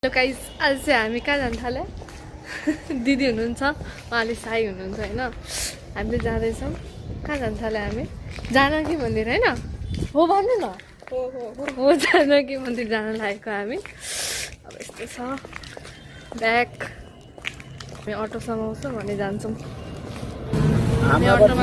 Hello guys, आज चाहिँ हामी कहाँ जान थाल्यो? दिदी हुनुहुन्छ, उहाँले साई हुनुहुन्छ होइन। हामीले जाँदैछौँ। कहाँ जान थाल्यो हामी? जानकी मन्दिर होइन? हो भन्नु न। हो जानकी मन्दिर जान लागेको हामी। अब यस्तो छ ब्याग। हामी अटोसम्म आउँछौँ भने जान्छौँ। अटोमा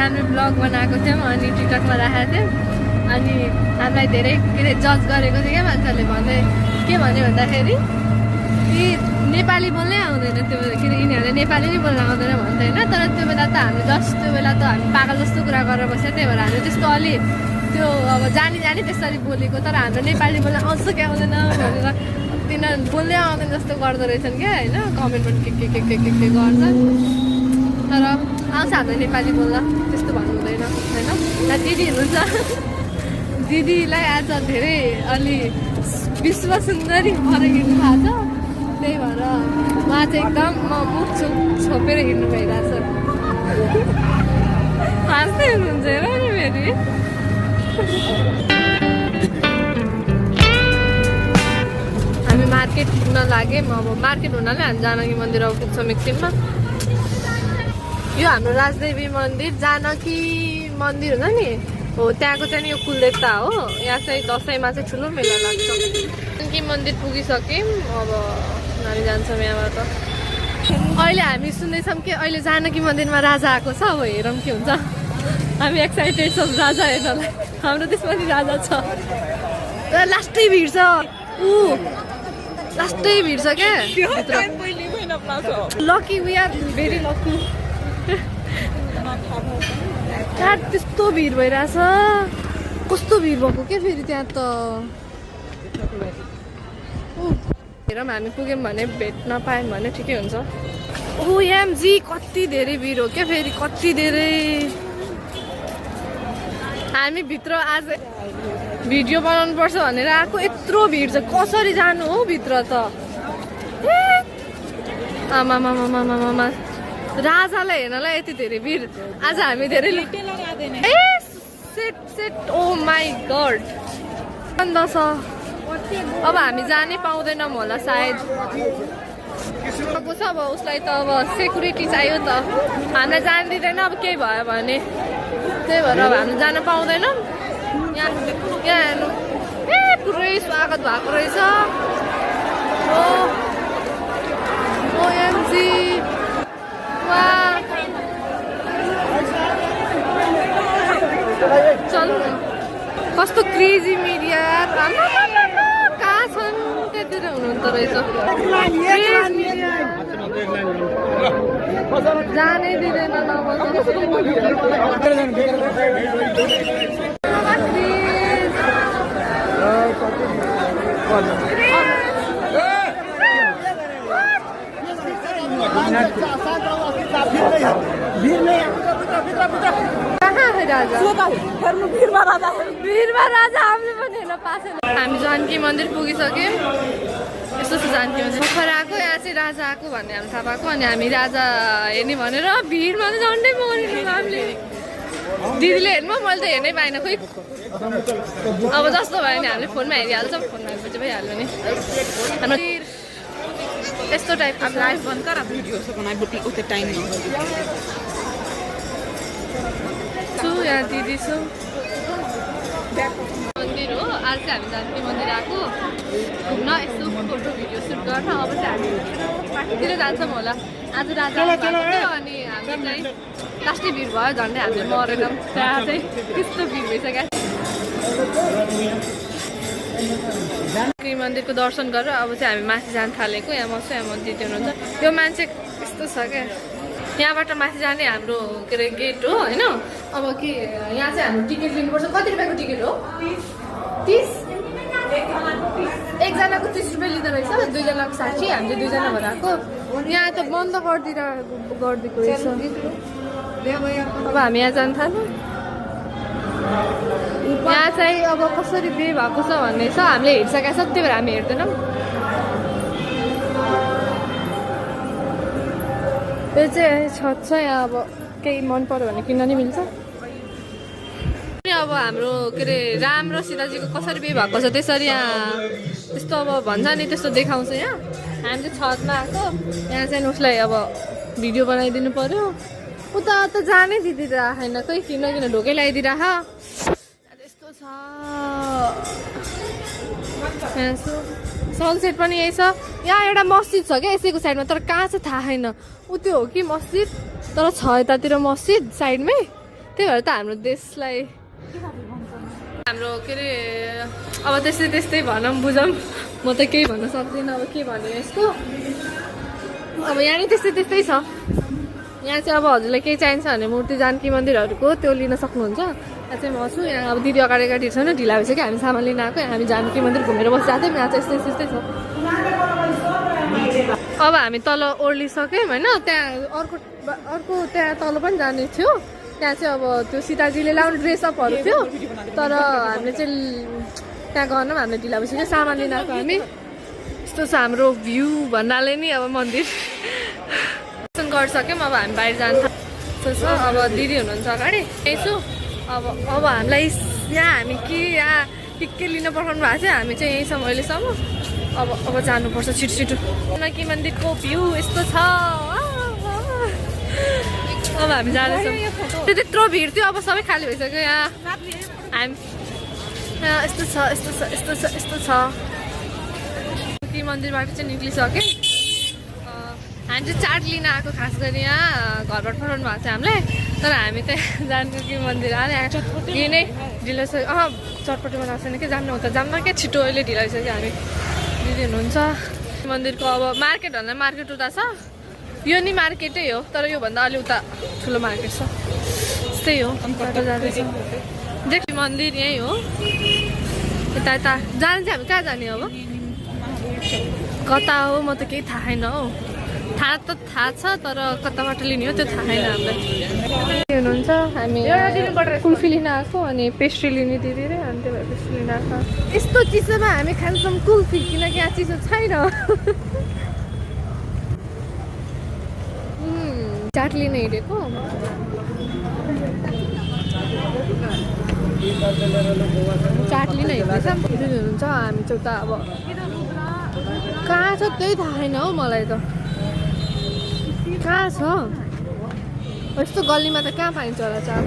हामी ब्लग बनाएको थियौँ अनि टिकटमा राखेको थियौँ अनि हामीलाई धेरै जज गरेको थियो क्या मान्छेहरूले भन्दै के भन्यो भन्दाखेरि कि नेपाली बोल्नै आउँदैन त्यो बेला यिनीहरूले नेपाली नै बोल्न आउँदैन भन्दैन। तर त्यो बेला त हामी त्यो बेला त हामी पागल जस्तो कुरा गरेर बस्यो। त्यही भएर हामी त्यस्तो अलि त्यो अब जानी त्यसरी बोलेको। तर हाम्रो नेपाली बोल्न आउँछ क्या आउँदैन भनेर तिनीहरू बोल्दै आउँदैन जस्तो गर्दो रहेछन् क्या होइन। कमेन्ट पनि के गर्छन् तर आउँछ हाम्रो नेपाली बोल्न त्यस्तो भन्नु हुँदैन होइन। दिदी हुनुहुन्छ, दिदीलाई आज धेरै अलि विश्व सुन्दरी भएर हिँड्नु भएको छ। त्यही भएर उहाँ चाहिँ एकदम मुख छोपेर हिँड्नु भइरहेछ। हाँस्दै हुनुहुन्छ हेर नि फेरि। हामी मार्केट पुग्न लाग्यौँ। अब मार्केट हुनाले हामी जानकी मन्दिर अब पुग्छौँ एकछिनमा। यो हाम्रो राजदेवी मन्दिर जानकी मन्दिर हुन्छ नि हो, त्यहाँको चाहिँ नि यो कुलदेवता हो। यहाँ चाहिँ दसैँमा चाहिँ ठुलो मेला लाग्छ। जानकी मन्दिर पुगिसक्यौँ। अब हामी जान्छौँ यहाँबाट। अहिले हामी सुन्दैछौँ कि अहिले जानकी मन्दिरमा राजा आएको छ। अब हेरौँ के हुन्छ। हामी एक्साइटेड छौँ राजा हेर्नलाई। हाम्रो त्यसपछि राजा छ। लास्टै भिड छ। लास्टै भिड छ क्या। Lucky we are very lucky. त्यहाँ त्यस्तो भिड भइरहेछ। कस्तो भिड भएको के फेरि त्यहाँ त। हेरौँ हामी पुग्यौँ भने भेट्न पायौँ भने ठिकै हुन्छ। ओएमजी कति धेरै भिड हो क्या फेरि, कति धेरै। हामी भित्र आज भिडियो बनाउनु पर्छ भनेर आएको। यत्रो भिड छ, कसरी जानु हो भित्र त। आमामामामामामा राजालाई हेर्नलाई यति धेरै भिड। आज हामी धेरै ओ माई गड बन्द छ। अब हामी जानै पाउँदैनौँ होला सायद। अब उसलाई त अब सेक्युरिटी चाहियो त, हामीलाई जान दिँदैन अब केही भयो भने। त्यही भएर अब हामी जान पाउँदैनौँ। यहाँ हेर्नु पुरै स्वागत भएको रहेछ। ओएमजी चल कस्तो क्रेजी मिडिया कहाँ छन् त्यतिर हुनुहुन्छ रहेछ। जानै दिँदैन हामी जानकी मन्दिर पुगिसक्यौँ। यस्तो छ जानकी मन्दिर पोखरा आएको। यहाँ चाहिँ राजा आएको भन्ने हामी थाहा पाएको। अनि हामी राजा हेर्ने भनेर भिडमा चाहिँ झन्डै मरेको हामीले। दिदीले हेर्नु मैले त हेर्नै पाइनँ खोइ। अब जस्तो भयो नि हामीले फोनमा हेरिहाल्छौँ। फोनमा हेरेपछि भइहाल्यो नि। हाम्रो यस्तो टाइपको लाइफ बन्द कर भिडियो टाइम छु। यहाँ दिदी छु। मन्दिर हो। आज चाहिँ हामी जानकी मन्दिर आएको घुम्न, यस्तो फोटो भिडियो सुट गर्न। अब चाहिँ हामी पार्टीतिर जान्छौँ होला। आज राजा थियो अनि हामी चाहिँ लास्टै भिड भयो, झन्डै हामीले मरेनौँ। त्यहाँ चाहिँ त्यस्तो भिड भइसक्यो। जानकी मन्दिरको दर्शन गरेर अब चाहिँ हामी माथि जान थालेको। यहाँ म चाहिँ यहाँ दिदी हुनुहुन्छ। यो मान्छे यस्तो छ क्या। यहाँबाट माथि जाने हाम्रो के अरे गेट हो होइन। अब कि यहाँ चाहिँ हाम्रो टिकट लिनुपर्छ। कति रुपियाँको टिकट हो? 30। एकजनाको 30 रुपियाँ लिँदो रहेछ, दुईजनाको 60। हामी चाहिँ दुईजना भएर आएको। यहाँ त बन्द गरिदिएको रहेछ। अब हामी यहाँ जान थाल्यौँ। यहाँ चाहिँ अब कसरी पे भएको छ भन्ने छ। हामीले हेरिसकेको छ, त्यही भएर हामी हेर्दैनौँ। यो चाहिँ छत छ यहाँ अब केही मन पर्यो भने किन्न नि मिल्छ अब हाम्रो के अरे राम र सीताजीको कसरी बिहे भएको छ त्यसरी यहाँ त्यस्तो अब भन्छ नि त्यस्तो देखाउँछ यहाँ हामी चाहिँ छतमा आएको यहाँ चाहिँ उसलाई अब भिडियो बनाइदिनु पर्यो उता त जानै दिइदिरहेन खै किन ढोकै लगाइदिरह त्यस्तो छ सनसेट पनि यही छ यहाँ एउटा मस्जिद छ क्या यसैको साइडमा तर कहाँ चाहिँ थाहा छैन ऊ त्यो हो कि मस्जिद तर छ यतातिर मस्जिद साइडमै त्यही भएर त हाम्रो देशलाई हाम्रो के अरे अब त्यस्तै भनौँ बुझौँ म त केही भन्न सक्दिनँ अब के भन्यो यस्तो अब यहाँ नि त्यस्तै छ यहाँ चाहिँ अब हजुरलाई केही चाहिन्छ भने मूर्ति जानकी मन्दिरहरूको त्यो लिन सक्नुहुन्छ यहाँ चाहिँ म छु यहाँ अब दिदी अगाडि छ नि ढिला भइसक्यो हामी सामान लिन आएको हामी जानकी मन्दिर घुमेर बसिरहेको थियौँ यहाँ चाहिँ यस्तै छ अब हामी तल ओर्लिसक्यौँ होइन त्यहाँ अर्को त्यहाँ तल पनि जाने थियो त्यहाँ चाहिँ अब त्यो सीताजीले लाउने ड्रेसअपहरू थियो तर हामीले चाहिँ त्यहाँ गर्न हामीले ढिला भइसक्यो सामान लिन आएको हामी यस्तो छ हाम्रो भ्यू भन्नाले नि अब मन्दिर दर्शन गरिसक्यौँ अब हामी बाहिर जान्छ अब दिदी हुनुहुन्छ अगाडि यसो अब हामीलाई यहाँ हामी यहाँ के लिन पठाउनु भएको थियो हामी चाहिँ यहीँसम्म अहिलेसम्म अब जानुपर्छ छिटो जानकी मन्दिरको भ्यू यस्तो छ अब हामी जाँदैछौँ त्यो त्यत्रो भिड थियो अब सबै खाली भइसक्यो यहाँ हामी यस्तो छ कि मन्दिरबाट चाहिँ निक्लिसक्यो हामी चाहिँ चाट लिन आएको खास गरी यहाँ घरबाट पठाउनु भएको थियो हामीलाई तर हामी त जानकी मन्दिर आएर यही नै ढिलो छ चटपटी बनाएको छैन कि जान्न उता जान्न क्या छिटो अहिले ढिलो भइसक्यो हामी दिदी हुनुहुन्छ मन्दिरको अब मार्केटभन्दा मार्केट उता छ यो नि मार्केटै हो तर योभन्दा अलि उता ठुलो मार्केट छ त्यही हो जाँदैछ देख मन्दिर यहीँ हो यता जानु चाहिँ हामी कहाँ जाने अब कता हो म त केही थाहा छैन हौ थाहा छ तर कताबाट लिने हो त्यो थाहा छैन हामीलाई हुनुहुन्छ हामी कुल्फी लिन आएको अनि पेस्ट्री लिने दिदी रे अनि त्यही भएर पेस्ट्री लिन आएको यस्तो चिसोमा हामी खान्छौँ कुल्फी किनकि यहाँ चिसो छैन चाट लिन हिँडेको चाट लिन हिँड्दैछ हुनुहुन्छ हामी चाहिँ उता अब कहाँ छ त्यही थाहा छैन हौ मलाई त कहाँ छ यस्तो गल्लीमा त कहाँ पाइन्छ होला चाट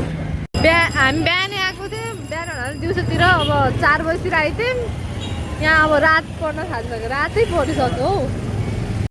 हामी बिहानै आएको थियौँ बिहान दिउँसोतिर अब 4 बजीतिर आइथ्यौँ यहाँ अब रात पर्न थालिसक्यो रातै परिसक्यो हौ